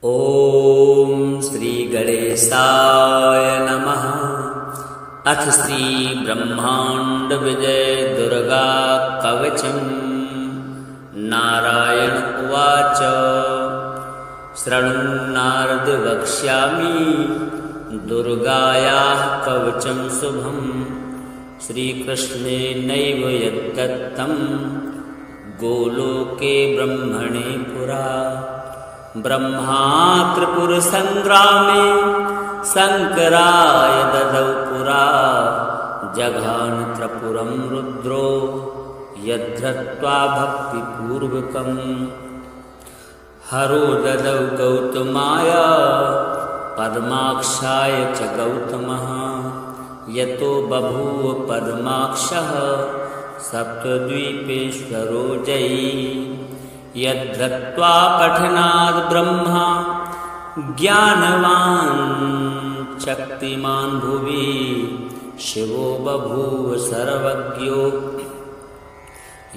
ॐ श्री गणेशाय नमः। अथ श्री ब्रह्मांड विजय दुर्गा कवचम्। नारायण उवाच। शृणु नारद वक्ष्यामि दुर्गायाः कवचं शुभम्। श्रीकृष्णेनैव यद्दत्तं गोलोके ब्रह्मणे पुरा। ब्रह्मा त्रिपुरसङ्ग्रामे शङ्कराय ददौ पुरा। जघान त्रिपुरं रुद्रो यद्धृत्वा भक्तिपूर्वकम्। हरो ददौ गौतमाय पद्माक्षाय च गौतमः। यतो बभूव पद्माक्षः सप्तद्वीपेश्वरो जयी। यद्धृत्वा पठनाद् ब्रह्मा ज्ञानवान् शक्तिमान् भुवि। शिवो बभूव सर्वज्ञो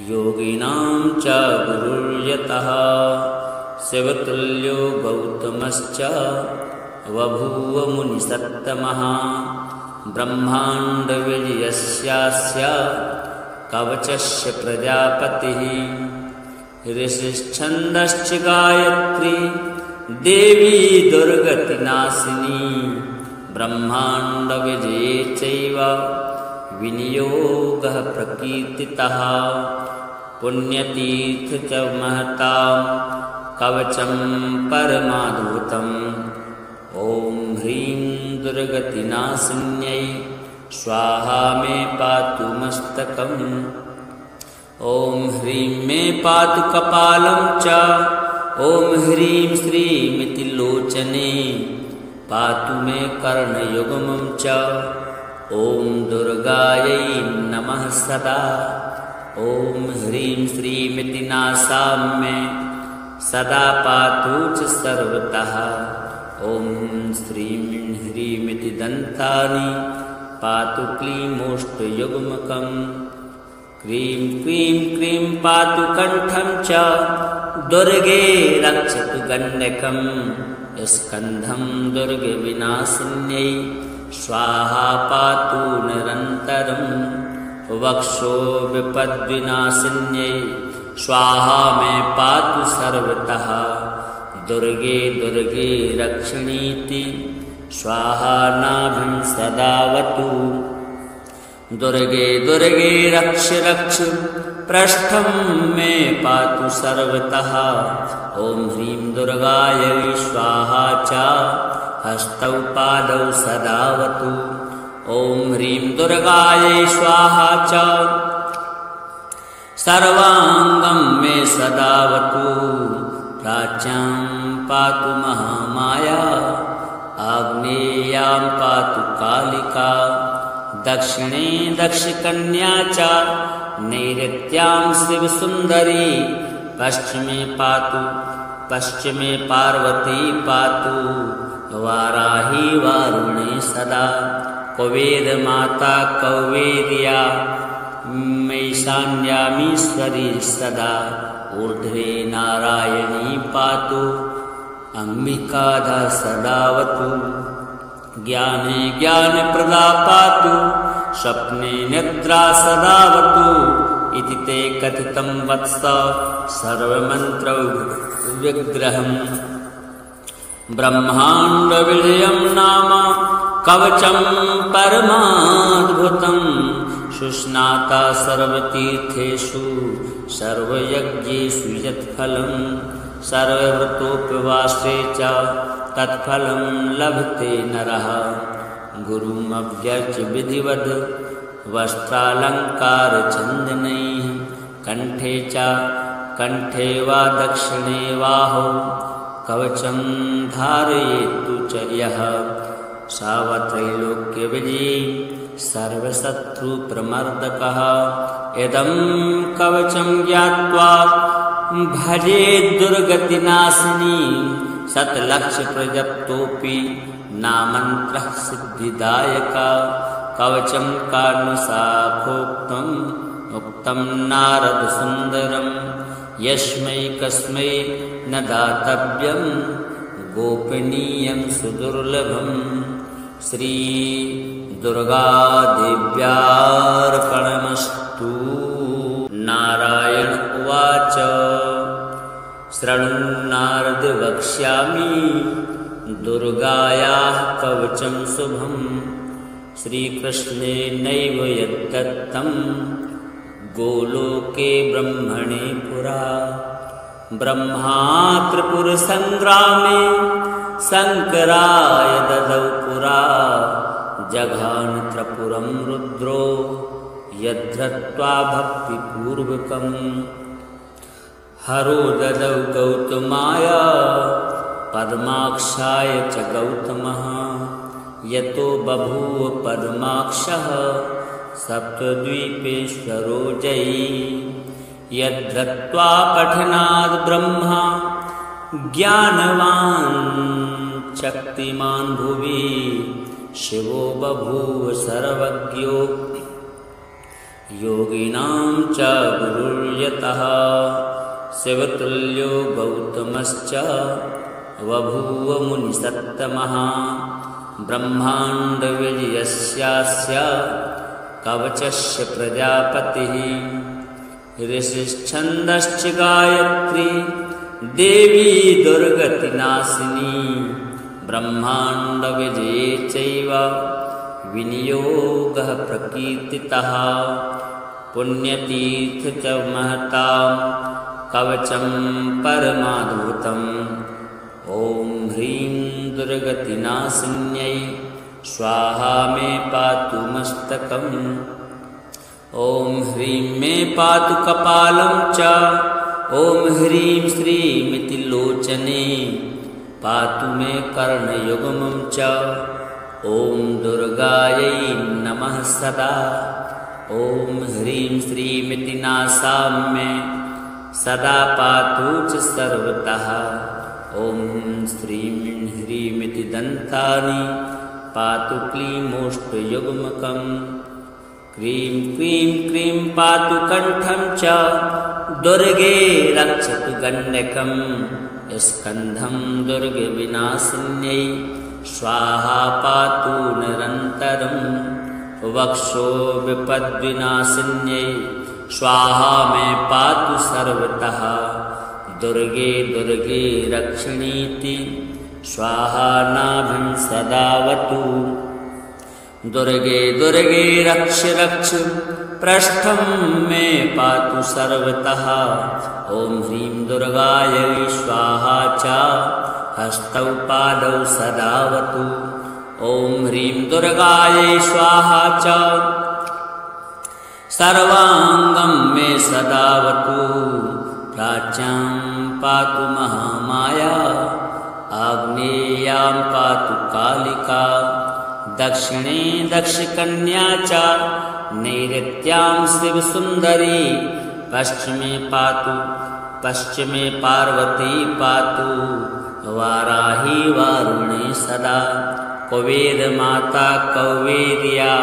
योगिनां च गुरुर्यतः। शिवतुल्यो गौतमश्च बभूव मुनिसत्तमः। ब्रह्माण्डविजयस्यास्य कवचस्य प्रजापतिः। ऋषिश्छन्दश्च गायत्री देवी दुर्गतिनाशिनी। ब्रह्माण्डविजये चैव विनियोगः प्रकीर्तितः। पुण्यतीर्थ च महतां कवचं परमाद्भुतम्। ॐ ह्रीं दुर्गतिनाशिन्यै स्वाहा मे पातु मस्तकम्। ॐ ह्रीं मे पातु कपालं च। ॐ ह्रीं श्रीमिति लोचने पातु मे कर्णयुग्मं च। ॐ दुर्गायै नमः सदा। ॐ ह्रीं श्रीमिति नासां मे सदा पातु च सर्वतः। ॐ श्रीं ह्रीमिति दन्तानि पातु क्लीमोष्टयुग्मकम्। क्रीं क्रीं क्रीं पातु कण्ठं च दुर्गे रक्षतु गण्डकम्। स्कन्धं दुर्गविनाशिन्यै स्वाहा पातु निरन्तरम्। वक्षो विपद्विनाशिन्यै स्वाहा मे पातु सर्वतः। दुर्गे दुर्गे रक्षणीति स्वाहा नाभिं सदावतु। दुर्गे दुर्गे रक्ष रक्ष पृष्ठं मे पातु सर्वतः। ॐ ह्रीं दुर्गायै स्वाहा च हस्तौ पादौ सदावतु। ॐ ह्रीं दुर्गायै स्वाहा च सर्वाङ्गं मे सदावतु। प्राच्यां पातु महामाया आग्नेयां पातु कालिका। दक्षिणे दक्षकन्या च नैऋत्यां शिवसुन्दरी। पश्चिमे पार्वती पातु। वाराही वारुणे सदा। कुबेरमाता कौवेर्या मैशान्यामीश्वरी सदा। ऊर्ध्वे नारायणी पातु अम्बिकादा सदावतु। ज्ञाने ज्ञानप्रदा पातु स्वप्ने निद्रा सदावतु। इति ते कथितं वत्स सर्वमन्त्रौ विग्रहम्। ब्रह्माण्डविजयं नाम कवचं परमाद्भुतम्। सुस्नाता सर्वतीर्थेषु सर्वयज्ञेषु यत्फलम्। सर्वव्रतोपवासे च तत्फलं लभते नरः। गुरुमभ्यर्च्य विधिवद् वस्त्रालङ्कारचन्दनैः। कण्ठे वा दक्षिणे बाहौ कवचं धारयेत्तु च यः। सावत्रैलोक्यविजयी सर्वशत्रुप्रमर्दकः। इदं कवचं ज्ञात्वा भजेत् दुर्गतिनाशिनी। शतलक्षप्रजप्तोऽपि नामन्त्रः सिद्धिदायका। कवचं कारुणिशाखोक्तम् उक्तं नारदसुन्दरम्। यस्मै कस्मै न दातव्यं गोपनीयं सुदुर्लभं श्री दुर्गादेव्यार्पणमस्तु। नारायण उवाच शृणुन्नारद वक्ष्यामि दुर्गायाः कवचं शुभं श्रीकृष्णेनैव यद्दत्तं गोलोके ब्रह्मणे पुरा। ब्रह्मा त्रिपुरसङ्ग्रामे शङ्कराय ददौ पुरा जघान त्रिपुरं रुद्रो यद्धृत्वा भक्तिपूर्वकम्। हरो ददौ गौतमाय पद्माक्षाय च गौतमः यतो बभूव पद्माक्षः सप्तद्वीपेश्वरो जयी। यद्धृत्वा पठनाद् ब्रह्मा ज्ञानवान् शक्तिमान् भुवि शिवो बभूव सर्वज्ञो योगिनां च गुरुर्यतः। शिवतुल्यो गौतमश्च बभूव मुनिसत्तमः ब्रह्माण्डविजयस्यास्य कवचस्य प्रजापतिः। ऋषिश्छन्दश्च गायत्री देवी दुर्गतिनाशिनी ब्रह्माण्डविजये चैव विनियोगः प्रकीर्तितः। पुण्यतीर्थ च महतां कवचं परमाद्भुतम्। ॐ ह्रीं दुर्गतिनाशिन्यै स्वाहा मे पातु मस्तकम्। ॐ ह्रीं मे पातु कपालं च। ॐ ह्रीं श्रीमिति लोचने पातु मे कर्णयुग्मं च। ॐ दुर्गायै नमः सदा। ॐ ह्रीं श्रीमिति नासाम्ये सदा पातु च सर्वतः। ॐ श्रीं ह्रीमिति दन्तानि पातु क्लीमोष्टयुग्मकम्। क्रीं क्रीं क्रीं पातु कण्ठं च दुर्गे रक्षतु गण्डकं। स्कन्धं दुर्गविनाशिन्यै स्वाहा पातु निरन्तरं। वक्षो विपद्विनाशिन्यै स्वाहा मे पातु सर्वतः। दुर्गे दुर्गे रक्षणीति स्वाहा नाभिं सदावतु। दुर्गे दुर्गे रक्ष रक्ष पृष्ठं मे पातु सर्वतः। ॐ ह्रीं दुर्गायै स्वाहा च हस्तौ पादौ सदावतु। ॐ ह्रीं दुर्गायै स्वाहा च सर्वाङ्गं मे सदावतु। प्राच्यां पातु महामाया आग्नेयां पातु कालिका। दक्षिणे दक्षकन्या च नैऋत्यां शिवसुन्दरी। पश्चिमे पार्वती पातु वाराही वारुणे सदा। कुबेरमाता कौवेर्या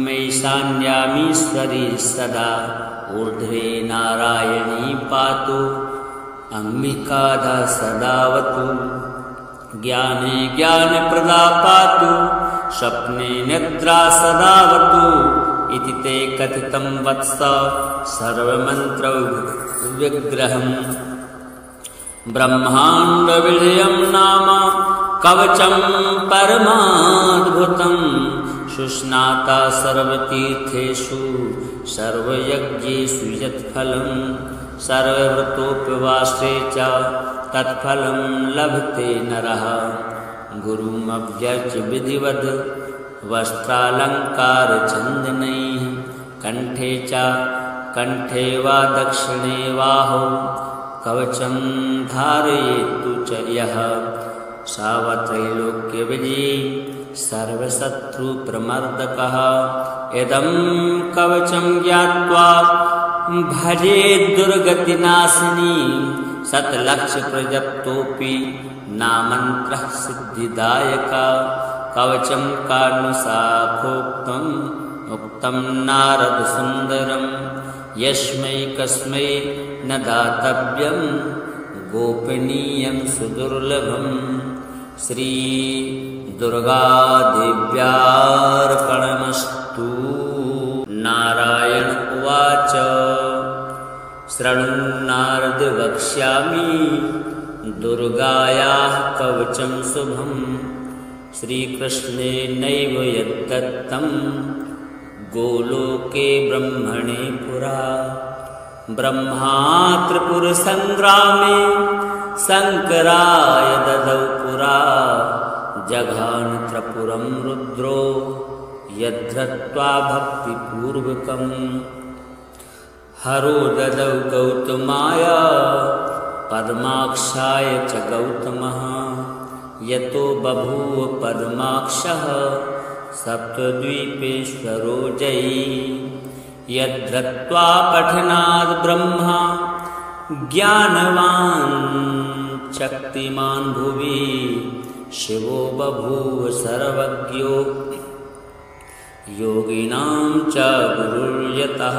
मैशान्यामीश्वरी सदा। ऊर्ध्वे नारायणी पातु अम्बिकाधा सदावतु। ज्ञाने ज्ञानप्रदा पातु स्वप्ने निद्रा सदावतु। इति ते कथितं वत्स सर्वमन्त्रविग्रहम्। ब्रह्माण्डविजयं नाम कवचं परमाद्भुतम्। सुस्नाता सर्वतीर्थेषु सर्वयज्ञेषु यत्फलम्। सर्वव्रतोपवासे च तत्फलं लभते नरः। गुरुमभ्यर्च्य विधिवद् वस्त्रालङ्कारचन्दनैः। कंठे वा दक्षिणे बाहौ कवचं धारयेत्तु च यः। सावत्रैलोक्यविजयी सर्वशत्रुप्रमर्दकः। इदं कवचं ज्ञात्वा भजेत् दुर्गतिनाशिनी। शतलक्षप्रजप्तोऽपि नामन्त्रः सिद्धिदायका। कवचं कारुणिशाखोक्तम् उक्तं नारदसुन्दरम्। यस्मै कस्मै न दातव्यं गोपनीयं सुदुर्लभम्। श्री दुर्गादेव्यार्पणमस्तु। नारायण उवाच शृणुन्नारद वक्ष्यामि दुर्गायाः कवचं शुभम्। श्रीकृष्णेनैव यद्दत्तं गोलोके ब्रह्मणे पुरा। ब्रह्मा त्रिपुरसङ्ग्रामे शङ्कराय ददौ पुरा। जघान त्रिपुरं रुद्रो यद्धृत्वा भक्तिपूर्वकम्। हरो ददौ गौतमाय पद्माक्षाय च गौतमः। यतो बभूव पद्माक्षः सप्तद्वीपेश्वरो जयी। यद्धृत्वा पठनाद् ब्रह्मा ज्ञानवान् शक्तिमान् भुवि। शिवो बभूव सर्वज्ञो योगिनां च गुरुर्यतः।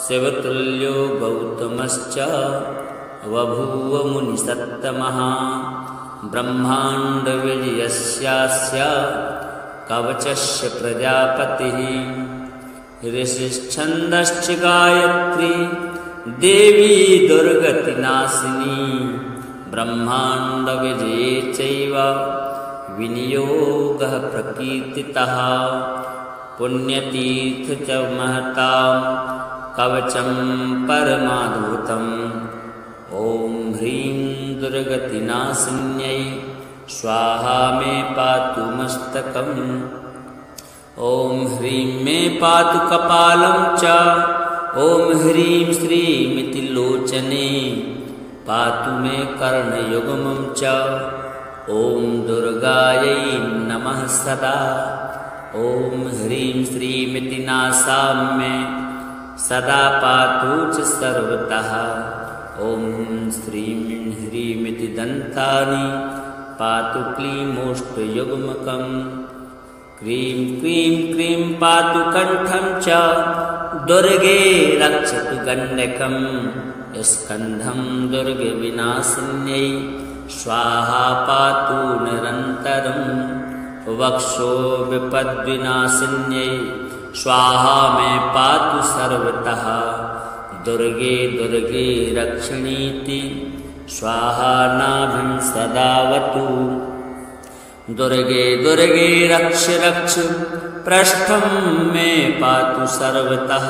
शिवतुल्यो गौतमश्च बभूव मुनिसत्तमः। ब्रह्माण्डविजयस्यास्य कवचस्य प्रजापतिः। ऋषिश्छन्दश्च गायत्री देवी दुर्गतिनाशिनी। ब्रह्माण्डविजये चैव विनियोगः प्रकीर्तितः। पुण्यतीर्थ च महतां कवचं परमाद्भुतम्। ॐ ह्रीं दुर्गतिनाशिन्यै स्वाहा मे पातु मस्तकम्। ॐ ह्रीं मे पातु कपालं च। ॐ ह्रीं श्रीमिति लोचने पातु मे कर्णयुग्मं च। ॐ दुर्गायै नमः सदा। ॐ ह्रीं श्रीमिति नासां मे सदा पातु च सर्वतः। ॐ श्रीं ह्रीमिति दन्तानि पातु क्लीमोष्टयुग्मकम्। क्रीं क्रीं क्रीं पातु कण्ठं च दुर्गे रक्षतु गण्डकम्। स्कन्धं दुर्गविनाशिन्यै स्वाहा पातु निरन्तरम्। वक्षो विपद्विनाशिन्यै स्वाहा मे पातु सर्वतः। दुर्गे दुर्गे रक्षणीति स्वाहा नाभिं सदावतु। दुर्गे दुर्गे रक्ष रक्ष पृष्ठं मे पातु सर्वतः।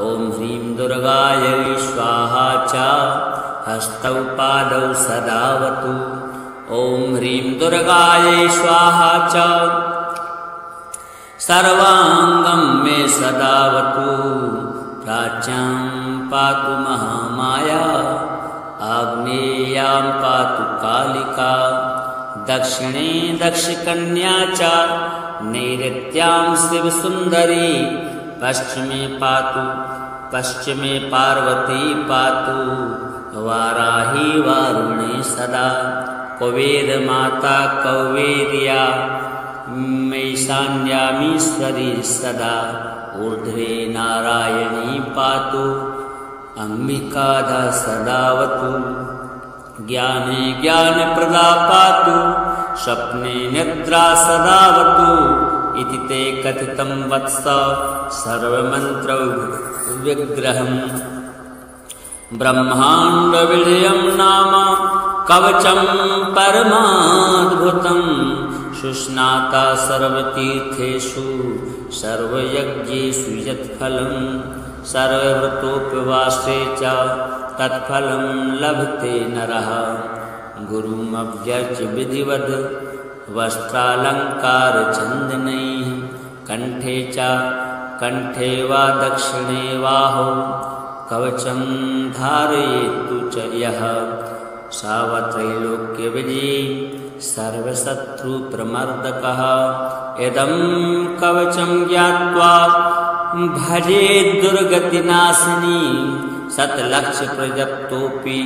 ॐ ह्रीं दुर्गायै स्वाहा च हस्तौ पादौ सदावतु। ॐ ह्रीं दुर्गायै स्वाहा च सर्वाङ्गं मे सदावतु। प्राच्यां पातु महामाया आग्नेयां पातु कालिका। दक्षिणे दक्षकन्या च नैऋत्यां शिवसुन्दरी। पश्चिमे पार्वती पातु। वाराही वारुणे सदा। कुबेरमाता कौवेर्या मैशान्यामीश्वरी सदा। ऊर्ध्वे नारायणी पातु। अम्बिकाधा सदावतु। ज्ञाने ज्ञानप्रदा पातु। स्वप्ने निद्रा सदावतु। इति ते कथितं वत्स सर्वमन्त्रौ विग्रहम्। ब्रह्माण्डविजयं नाम कवचं परमाद्भुतम्। सुस्नाता सर्वतीर्थेषु सर्वयज्ञेषु यत्फलम्। सर्वव्रतोपवासे च तत्फलं लभते नरः। गुरुमभ्यर्च्य विधिवद् वस्त्रालङ्कारचन्दनैः। कण्ठे वा दक्षिणे बाहौ कवचं धारयेत्तु च यः। सावत्रैलोक्यविजयी सर्वशत्रुप्रमर्दकः। इदं कवचं ज्ञात्वा भजेद्दुर्गतिनाशिनी। शतलक्षप्रजप्तोऽपि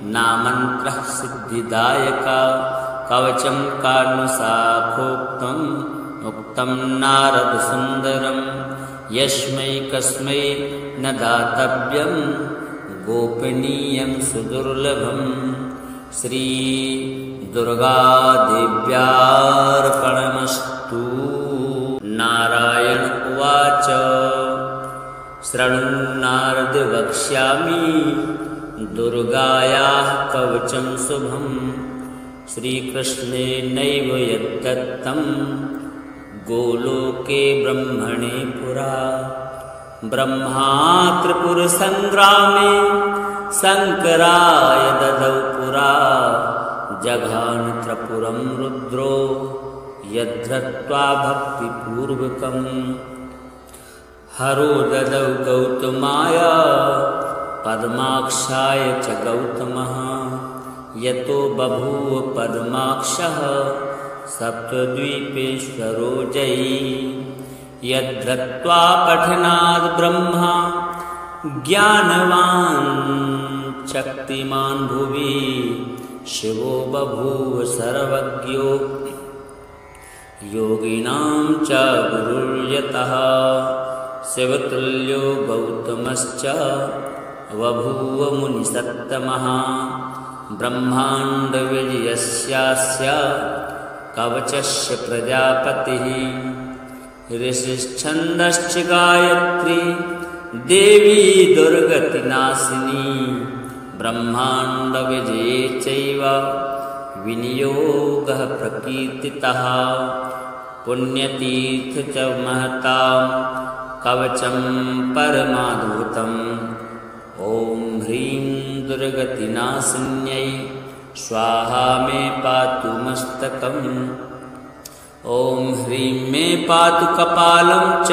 नामन्त्रः सिद्धिदायका। कवचं कारुणसाखोक्तम् उक्तं नारदसुन्दरम्। यस्मै कस्मै न दातव्यं गोपनीयं सुदुर्लभं श्रीदुर्गादेव्यार्पणमस्तु। नारायण उवाच शृणुन्नारद वक्ष्यामि दुर्गायाः कवचं शुभं श्रीकृष्णेनैव यद्दत्तं गोलोके ब्रह्मणे पुरा। ब्रह्मा त्रिपुरसङ्ग्रामे शङ्कराय ददौ पुरा जघान त्रिपुरं रुद्रो यद्धृत्वा भक्तिपूर्वकम्। हरो ददौ गौतमाय पद्माक्षाय च गौतमः यतो बभूव पद्माक्षः सप्तद्वीपेश्वरो जयी। यद्धृत्वा पठनाद् ब्रह्मा ज्ञानवान् शक्तिमान् भुवि शिवो बभूव सर्वज्ञो योगिनां च गुरुर्यतः। शिवतुल्यो गौतमश्च बभूव मुनिसत्तमः ब्रह्माण्डविजयस्यास्य कवचस्य प्रजापतिः। ऋषिश्छन्दश्च गायत्री देवी दुर्गतिनाशिनी ब्रह्माण्डविजये चैव विनियोगः प्रकीर्तितः। पुण्यतीर्थ च महतां कवचं परमाद्भुतम्। ॐ ह्रीं दुर्गतिनाशिन्यै स्वाहा मे पातु मस्तकम्। ॐ ह्रीं मे पातु कपालं च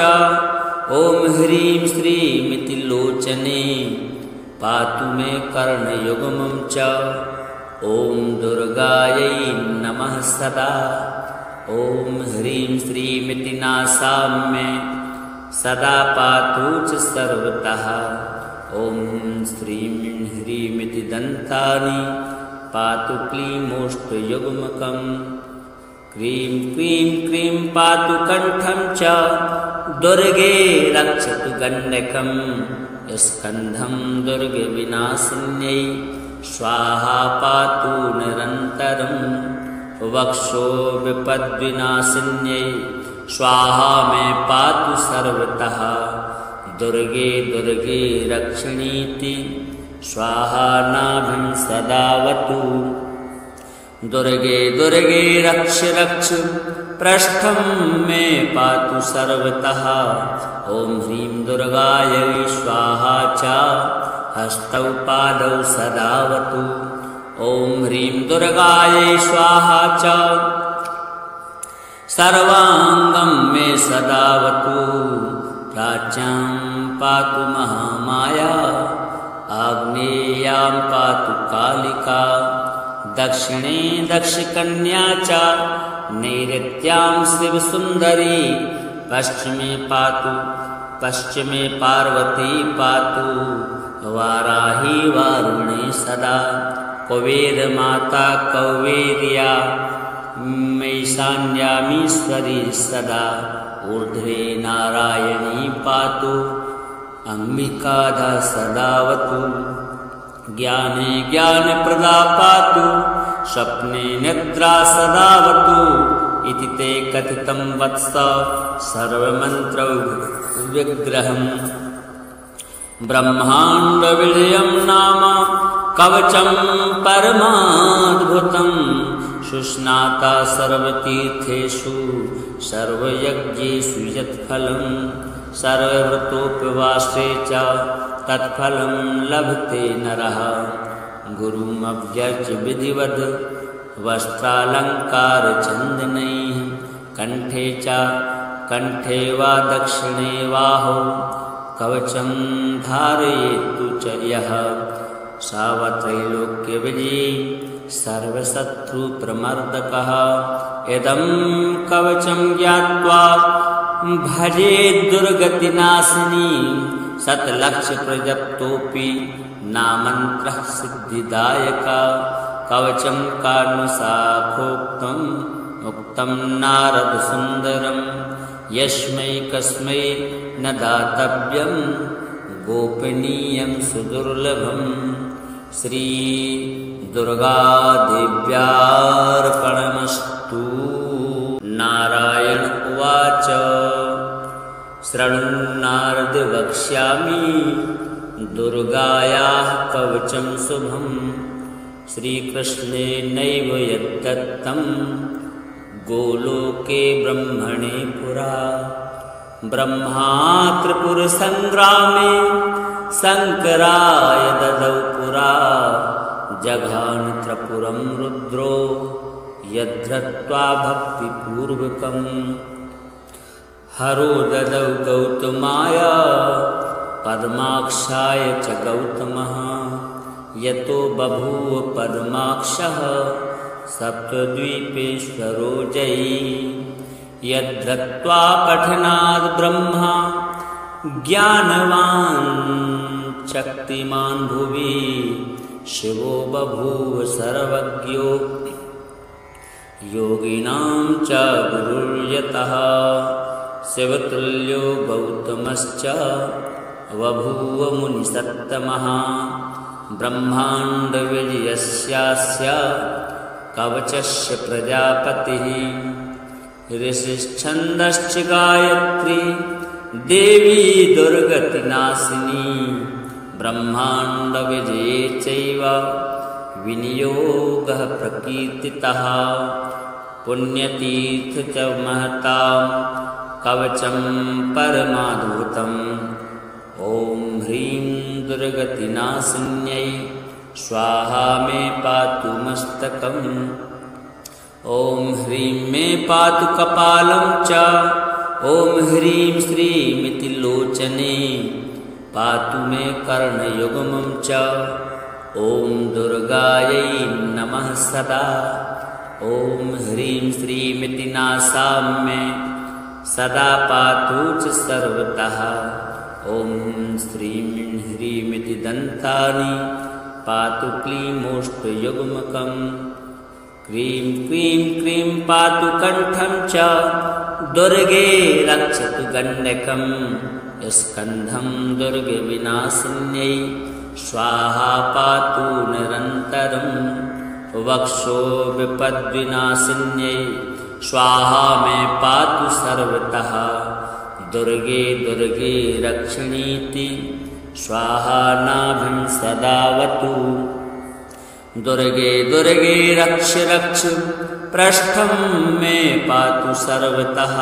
ॐ ह्रीं श्रीमिति लोचने पातु मे कर्णयुग्मं च। ॐ दुर्गायै नमः सदा ॐ ह्रीं श्रीमिति नासां मे सदा पातु च सर्वतः। ॐ श्रीं ह्रीमिति दन्तानि पातु क्लीमोष्टयुग्मकम्। क्रीं क्रीं क्रीं पातु कण्ठं च दुर्गे रक्षतु गण्डकम्। स्कन्धं दुर्गविनाशिन्यै स्वाहा पातु निरन्तरम्। वक्षो विपद्विनाशिन्यै स्वाहा मे पातु सर्वतः। दुर्गे दुर्गे रक्षणीति स्वाहा नाभिं सदावतु। दुर्गे दुर्गे रक्ष रक्ष पृष्ठं मे पातु सर्वतः। ॐ ह्रीं दुर्गायै स्वाहा च हस्तौ पादौ सदावतु। ॐ ह्रीं दुर्गायै स्वाहा च सर्वाङ्गं मे सदावतु। प्राच्यां पातु महामाया आग्नेयां पातु कालिका। दक्षिणे दक्षकन्या च नैऋत्यां शिवसुन्दरी। पश्चिमे पार्वती पातु वाराही वारुणे सदा। कुबेरमाता कौवेर्या मैशान्यामीश्वरी सदा। ऊर्ध्वे नारायणी पातु अम्बिकाधा सदावतु। ज्ञाने ज्ञानप्रदा पातु स्वप्ने निद्रा सदावतु। इति ते कथितं वत्स सर्वमन्त्रौ विग्रहम्। ब्रह्माण्डविजयं नाम कवचं परमाद्भुतम्। सुस्नाता सर्वतीर्थेषु सर्वयज्ञेषु यत्फलम्। सर्वव्रतोपवासे च तत्फलं लभते नरः। गुरुमभ्यर्च्य विधिवद् वस्त्रालङ्कारचन्दनैः। कण्ठे वा दक्षिणे बाहौ कवचं धारयेत्तु च यः। सावत्रैलोक्यविजयी सर्वशत्रुप्रमर्दकः। इदं कवचं ज्ञात्वा भजेत् दुर्गतिनाशिनी। शतलक्षप्रजप्तोऽपि नामन्त्रः सिद्धिदायका। कवचं कारुणसाखोक्तम् उक्तं नारदसुन्दरम्। यस्मै कस्मै न दातव्यं गोपनीयं सुदुर्लभं श्री दुर्गादेव्यार्पणमस्तु। नारायण उवाच शृणुन्नारद वक्ष्यामि दुर्गायाः कवचं शुभं श्रीकृष्णेनैव यद्दत्तं गोलोके ब्रह्मणे पुरा। ब्रह्मा त्रिपुरसङ्ग्रामे शङ्कराय ददौ पुरा जघान त्रिपुरं रुद्रो यद्धृत्वा भक्तिपूर्वकम्। हरो ददौ गौतमाय पद्माक्षाय च गौतमः यतो बभूव पद्माक्षः सप्तद्वीपेश्वरो जयी। यद्धृत्वा पठनाद् ब्रह्मा ज्ञानवान् शक्तिमान् भुवि शिवो बभूव सर्वज्ञो योगिनां च गुरुर्यतः। शिवतुल्यो गौतमश्च बभूव मुनिसत्तमः ब्रह्माण्डविजयस्यास्य कवचस्य प्रजापतिः। ऋषिश्छन्दश्च गायत्री देवी दुर्गतिनाशिनी ब्रह्माण्डविजये चैव विनियोगः प्रकीर्तितः। पुण्यतीर्थ च महतां कवचं परमाद्भुतम् ॐ ह्रीं दुर्गतिनाशिन्यै स्वाहा मे पातु मस्तकम्। ॐ ह्रीं मे पातु कपालं च ॐ ह्रीं श्रीमिति लोचने पातु मे कर्णयुग्मं च। ॐ दुर्गायै नमः सदा ॐ ह्रीं श्रीमिति नासाम्ये सदा पातु च सर्वतः। ॐ श्रीं ह्रीमिति दन्तानि पातु क्लीमोष्टयुग्मकम्। क्रीं क्रीं क्रीं पातु कण्ठं च दुर्गे रक्षतु गण्डकं। स्कन्धं दुर्गविनाशिन्यै स्वाहा पातु निरन्तरं। वक्षो विपद्विनाशिन्यै स्वाहा मे पातु सर्वतः। दुर्गे दुर्गे रक्षणीति स्वाहा नाभिं सदावतु। दुर्गे दुर्गे रक्ष रक्ष पृष्ठं मे पातु सर्वतः।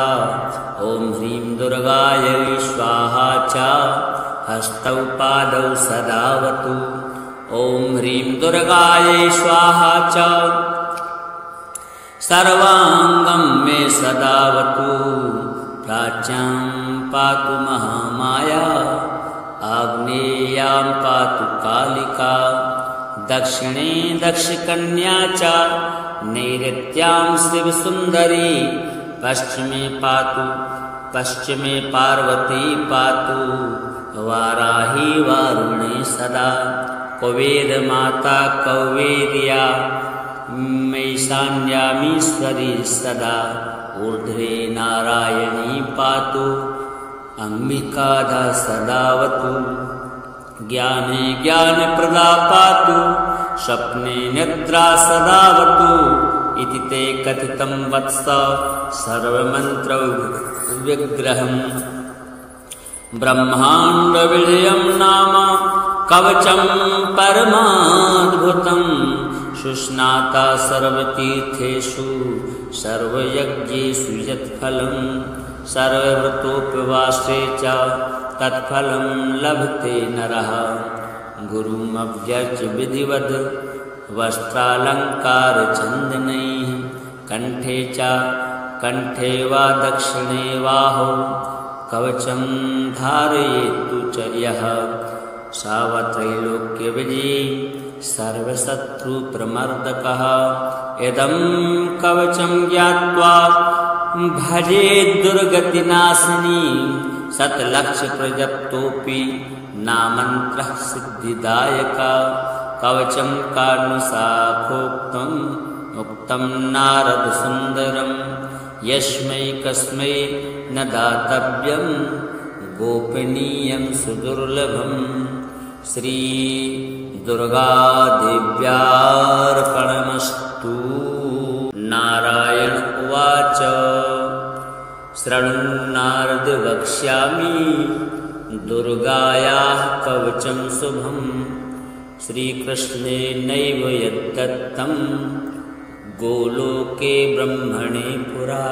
ॐ ह्रीं दुर्गायै स्वाहा च हस्तौ पादौ सदावतु। ॐ ह्रीं दुर्गायै स्वाहा च सर्वाङ्गं मे सदावतु। प्राच्यां पातु महामाया आग्नेयां पातु कालिका। दक्षिणे दक्षकन्या च नैऋत्यां शिवसुन्दरी। पश्चिमे पार्वती पातु वाराही वारुणे सदा। कुबेरमाता कौवेर्या मैशान्यामीश्वरी सदा। ऊर्ध्वे नारायणी पातु अम्बिकाधा सदावतु। ज्ञाने ज्ञानप्रदा पातु स्वप्ने निद्रा सदावतु। इति ते कथितं वत्स सर्वमन्त्रविग्रहम्। ब्रह्माण्डविजयं नाम कवचं परमाद्भुतम्। सुस्नाता सर्वतीर्थेषु सर्वयज्ञेषु यत्फलम्। सर्वव्रतोपवासे च तत्फलं लभते नरः। गुरुमव्यर्च्य विधिवद् वस्त्रालङ्कारचन्दनैः। कंठे वा दक्षिणे बाहौ कवचं धारयेत्तु च यः। सावत्रैलोक्यविजयी सर्वशत्रुप्रमर्दकः। इदं कवचं ज्ञात्वा भजेत् दुर्गतिनाशिनी। शतलक्षप्रजप्तोऽपि नामन्त्रः सिद्धिदायका। कवचं कारुणिशाखोक्तम् उक्तं नारदसुन्दरम्। यस्मै कस्मै न दातव्यं गोपनीयं सुदुर्लभम्। श्री दुर्गादेव्यार्पणमस्तु। नारायण उवाच शृणुन्नारद वक्ष्यामि दुर्गायाः कवचं शुभम्। श्रीकृष्णेनैव यद्दत्तं गोलोके ब्रह्मणे पुरा।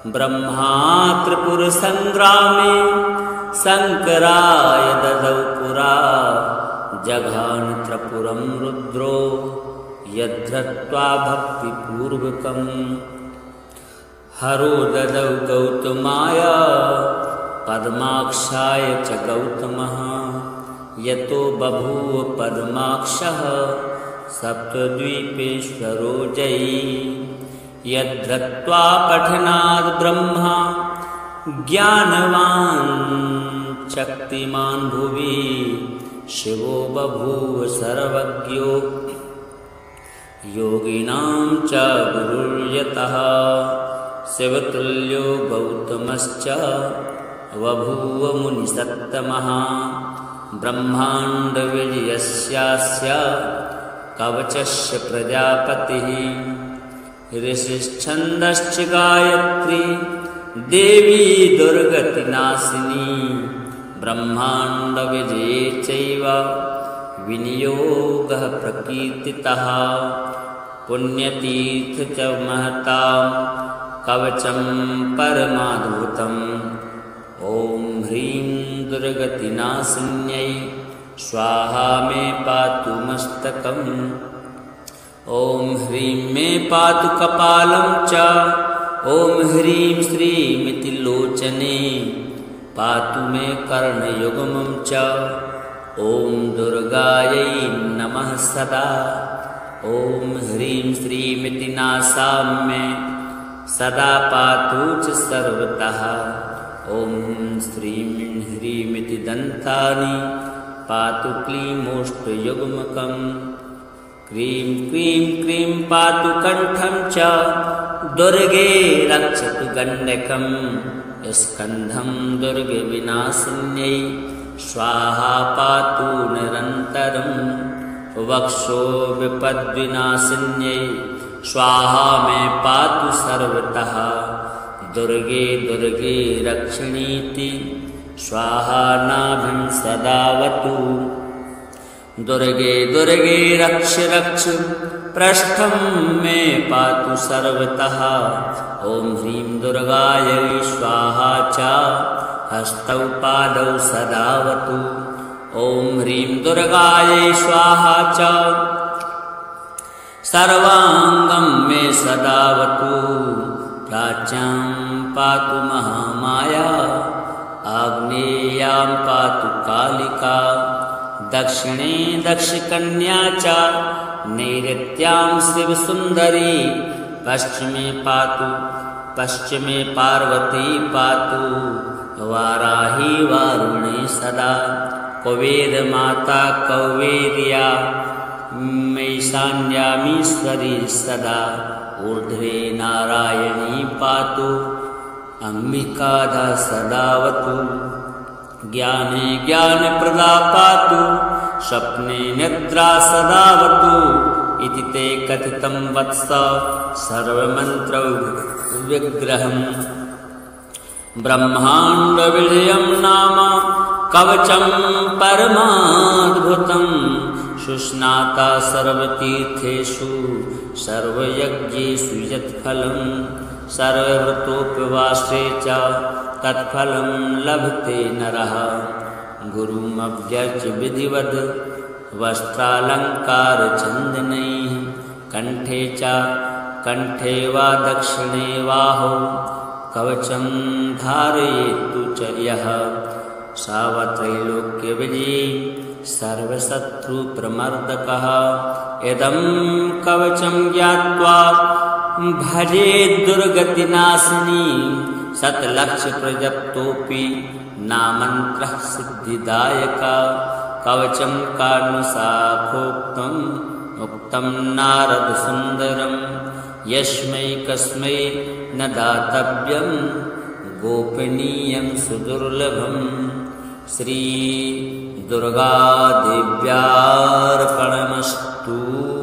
ब्रह्मा त्रिपुरसङ्ग्रामे शङ्कराय ददौ पुरा। जघान त्रिपुरं रुद्रो यद्धृत्वा भक्तिपूर्वकम्। हरो ददौ गौतमाय पद्माक्षाय च गौतमः। यतो बभूव पद्माक्षः सप्तद्वीपेश्वरो जयी। यद्धृत्वा पठनाद् ब्रह्मा ज्ञानवान् शक्तिमान् भुवि। शिवो बभूव सर्वज्ञो योगिनां च गुरुर्यतः। शिवतुल्यो गौतमश्च बभूव मुनिसत्तमः। ब्रह्माण्डविजयस्यास्य कवचस्य प्रजापतिः। ऋषिश्छन्दश्च गायत्री देवी दुर्गतिनाशिनी। ब्रह्माण्डविजये चैव विनियोगः प्रकीर्तितः। पुण्यतीर्थ च महतां कवचं परमाद्भुतम्। ॐ ह्रीं दुर्गतिनाशिन्यै स्वाहा मे पातु मस्तकम्। ॐ ह्रीं मे पातु कपालं च। ॐ ह्रीं श्रीमिति लोचने पातु मे कर्णयुग्मं च। ॐ दुर्गायै नमः सदा। ॐ ह्रीं श्रीमिति नासाम्ये सदा पातु च सर्वतः। ॐ श्रीं ह्रीमिति दन्तानि पातु क्लीमोष्टयुग्मकम्। क्रीं क्रीं क्रीं पातु कण्ठं च दुर्गे रक्षतु गण्डकम्। स्कन्धं दुर्गविनाशिन्यै स्वाहा पातु निरन्तरम्। वक्षो विपद्विनाशिन्यै स्वाहा मे पातु सर्वतः। दुर्गे दुर्गे रक्षणीति स्वाहा नाभिं सदावतु। दुर्गे दुर्गे रक्ष रक्ष पृष्ठं मे पातु सर्वतः। ॐ ह्रीं दुर्गायै स्वाहा च हस्तौ पादौ सदावतु। ॐ ह्रीं दुर्गायै स्वाहा च सर्वाङ्गं मे सदावतु। प्राच्यां पातु महामाया आग्नेयां पातु कालिका। दक्षिणे दक्षकन्या च नैऋत्यां शिवसुन्दरी। पश्चिमे पार्वती पातु। वाराही वारुणे सदा। कुबेरमाता कौवेर्या मैशान्यामीश्वरी सदा। ऊर्ध्वे नारायणी पातु। अम्बिकाधा सदावतु। ज्ञाने ज्ञानप्रदा पातु। स्वप्ने निद्रा सदावतु। इति ते कथितं वत्स सर्वमन्त्रौ विग्रहम्। ब्रह्माण्डविजयं नाम कवचं परमाद्भुतम्। सुस्नाता सर्वतीर्थेषु सर्वयज्ञेषु यत्फलम्। सर्वव्रतोपवासे च तत्फलं लभते नरः। गुरुमभ्यर्च्य विधिवद् वस्त्रालङ्कारचन्दनैः। कंठे वा दक्षिणे बाहौ कवचं धारयेत्तु च यः। सावत्रैलोक्यविजयी सर्वशत्रुप्रमर्दकः। इदं कवचं ज्ञात्वा भजेत् दुर्गतिनाशिनी। शतलक्षप्रजप्तोऽपि नामन्त्रः सिद्धिदायकः। कवचं कारुणिकसाखोक्तम् उक्तं नारदसुन्दरम्। यस्मै कस्मै न दातव्यं गोपनीयं सुदुर्लभं श्रीदुर्गादेव्यार्पणमस्तु।